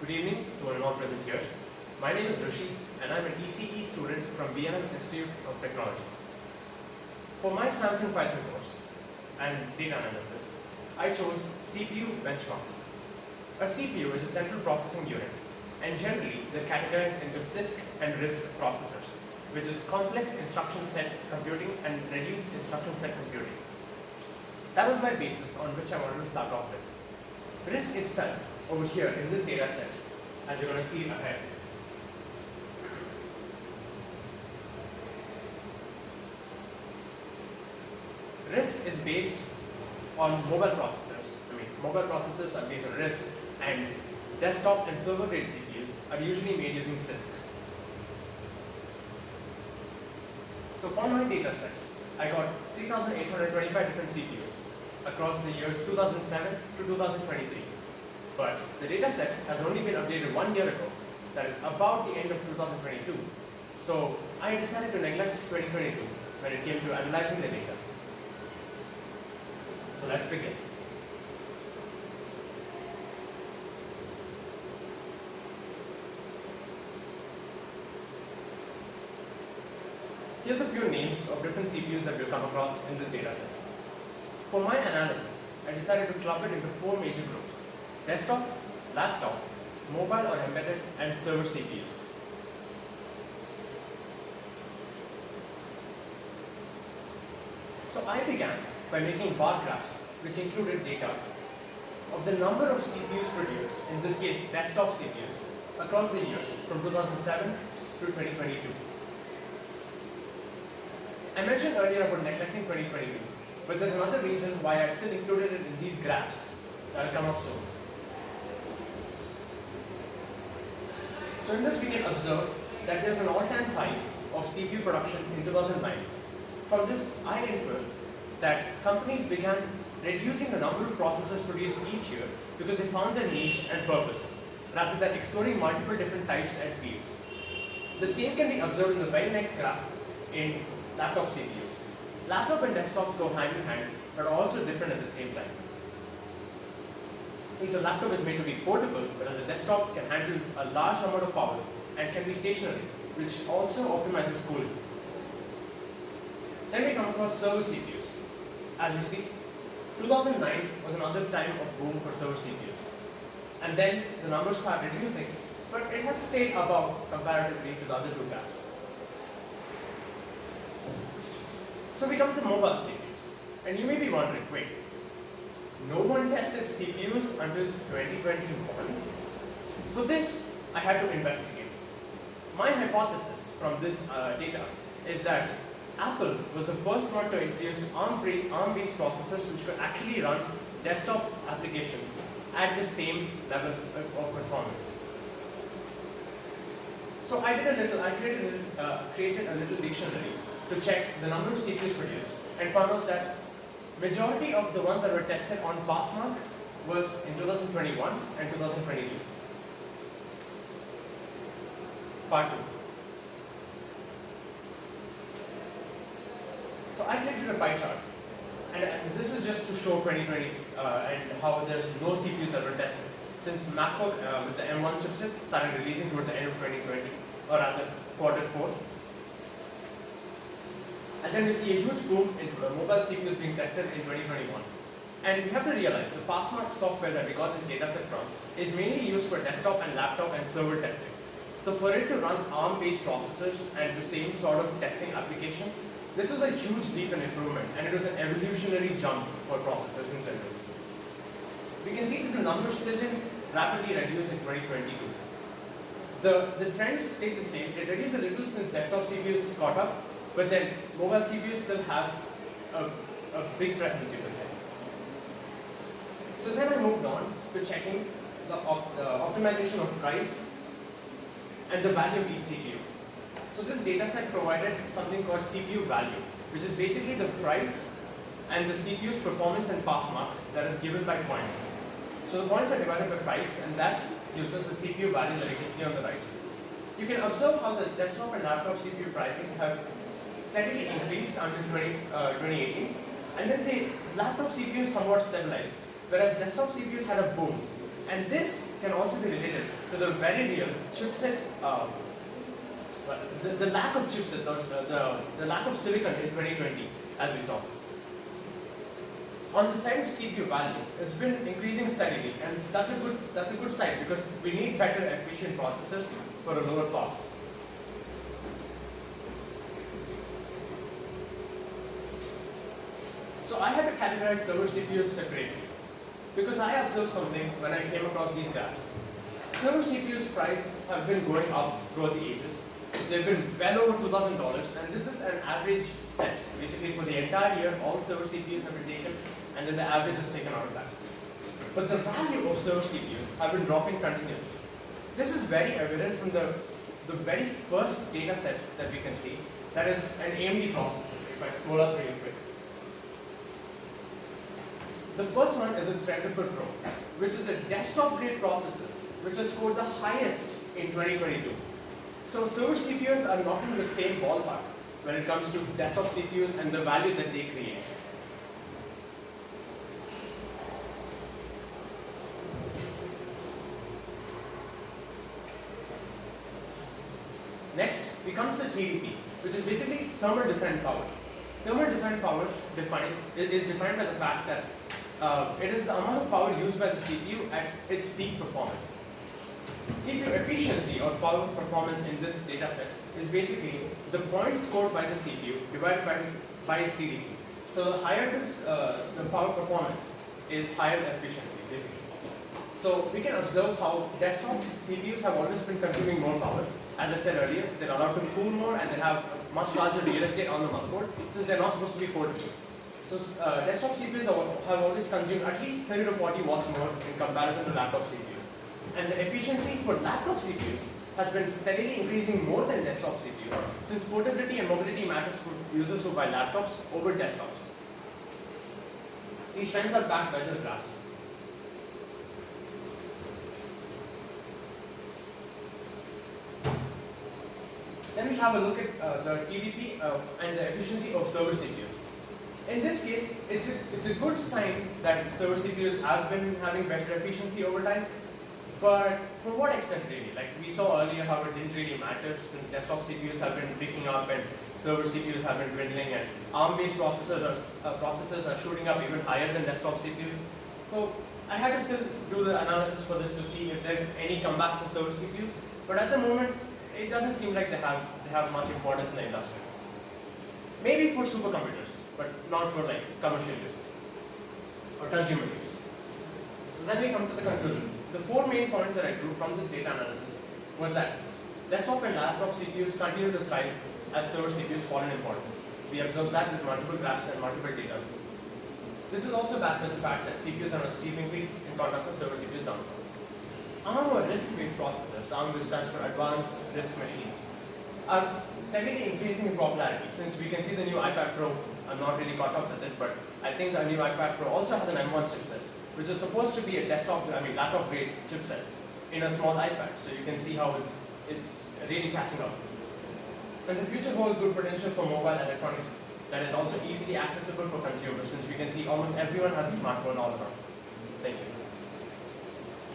Good evening to one more present here. My name is Rishi and I'm an ECE student from B&M Institute of Technology. For my Samsung Python course and data analysis, I chose CPU benchmarks. A CPU is a central processing unit, and generally they're categorized into CISC and RISC processors, which is complex instruction set computing and reduced instruction set computing. That was my basis on which I wanted to start off with. RISC itself, over here in this data set, as you're going to see ahead, RISC is based on mobile processors. Mobile processors are based on RISC, and desktop and server grade CPUs are usually made using CISC. So for my data set, I got 3,825 different CPUs across the years 2007 to 2023. But the data set has only been updated 1 year ago, that is about the end of 2022. So I decided to neglect 2022 when it came to analyzing the data. So let's begin. Here's a few names of different CPUs that we'll come across in this data set. For my analysis, I decided to club it into 4 major groups: desktop, laptop, mobile or embedded, and server CPUs. So I began by making bar graphs which included data of the number of CPUs produced, in this case desktop CPUs, across the years from 2007 to 2022. I mentioned earlier about neglecting 2022, but there's another reason why I still included it in these graphs that will come up soon. So in this we can observe that there's an all-time high of CPU production in 2009. From this I infer that companies began reducing the number of processors produced each year because they found their niche and purpose, rather than exploring multiple different types and fields. The same can be observed in the very next graph in laptop CPUs. Laptop and desktops go hand in hand, but are also different at the same time. Since a laptop is made to be portable, whereas a desktop can handle a large amount of power and can be stationary, which also optimizes cooling. Then we come across server CPUs. As we see, 2009 was another time of boom for server CPUs. And then the numbers start reducing, but it has stayed above comparatively to the other two graphs. So we come to mobile CPUs. And you may be wondering, wait, no one tested CPUs until 2021? For this, I had to investigate. My hypothesis from this data is that Apple was the first one to introduce ARM-based processors which could actually run desktop applications at the same level of performance. So I created a little dictionary to check the number of CPUs produced and found out that majority of the ones that were tested on pass mark was in 2021 and 2022. Part 2. So I created a pie chart, and this is just to show 2020 and how there's no CPUs that were tested, since MacBook with the M1 chipset started releasing towards the end of 2020, or rather Q4. And then we see a huge boom into mobile CPUs being tested in 2021. And we have to realize the Passmark software that we got this dataset from is mainly used for desktop and laptop and server testing. So for it to run ARM-based processors and the same sort of testing application, this was a huge leap in improvement, and it was an evolutionary jump for processors in general. We can see that the numbers still didn't rapidly reduce in 2022. The trend stayed the same. It reduced a little since desktop CPUs caught up, but then mobile CPUs still have a big presence, you could say. So then I moved on to checking the optimization of price and the value of each CPU. So this dataset provided something called CPU value, which is basically the price and the CPU's performance and pass mark that is given by points. So the points are divided by price, and that gives us the CPU value that you can see on the right. You can observe how the desktop and laptop CPU pricing have steadily increased until 2018, and then the laptop CPUs somewhat stabilized, whereas desktop CPUs had a boom, And this can also be related to the very real chipset, the lack of chipsets or the lack of silicon in 2020, as we saw. On the side of CPU value, it's been increasing steadily, and that's a good sign because we need better efficient processors for a lower cost. So I had to categorize server CPUs separately because I observed something when I came across these graphs. Server CPUs price have been going up throughout the ages. They've been well over $2,000, and this is an average set. Basically, for the entire year, all server CPUs have been taken, and then the average is taken out of that. But the value of server CPUs have been dropping continuously. This is very evident from the very first data set that we can see. That is an AMD processor. If I scroll up real quick. The first one is a Threadripper Pro, which is a desktop-grade processor, which has scored the highest in 2022. So server CPUs are not in the same ballpark when it comes to desktop CPUs and the value that they create. Next, we come to the TDP, which is basically thermal design power. Thermal design power is defined by the fact that it is the amount of power used by the CPU at its peak performance. CPU efficiency or power performance in this data set is basically the points scored by the CPU divided by its TDP. So the higher the power performance is higher the efficiency, basically. So we can observe how desktop CPUs have always been consuming more power. As I said earlier, they're allowed to cool more and they have much larger real estate on the motherboard since they're not supposed to be portable. So desktop CPUs have always consumed at least 30 to 40 watts more in comparison to laptop CPUs. And the efficiency for laptop CPUs has been steadily increasing more than desktop CPUs since portability and mobility matters for users who buy laptops over desktops. These trends are backed by the graphs. Then we have a look at the TDP and the efficiency of server CPUs. In this case, it's a good sign that server CPUs have been having better efficiency over time, but for what extent really? Like we saw earlier how it didn't really matter since desktop CPUs have been picking up and server CPUs have been dwindling and ARM-based processors are shooting up even higher than desktop CPUs. So I had to still do the analysis for this to see if there's any comeback for server CPUs, but at the moment, it doesn't seem like they have much importance in the industry. Maybe for supercomputers, but not for like commercial use or consumer use. So then we come to the conclusion. The four main points that I drew from this data analysis was that desktop and laptop CPUs continue to thrive as server CPUs fall in importance. We observed that with multiple graphs and multiple data. This is also backed by the fact that CPUs are on a steep increase in contrast to server CPUs down. ARM or RISC-based processors, ARM which stands for Advanced RISC Machines, are steadily increasing in popularity since we can see the new iPad Pro. I'm not really caught up with it, but I think the new iPad Pro also has an M1 chipset, which is supposed to be a laptop grade chipset in a small iPad. So you can see how it's really catching up. And the future holds good potential for mobile electronics that is also easily accessible for consumers since we can see almost everyone has a smartphone all around. Thank you.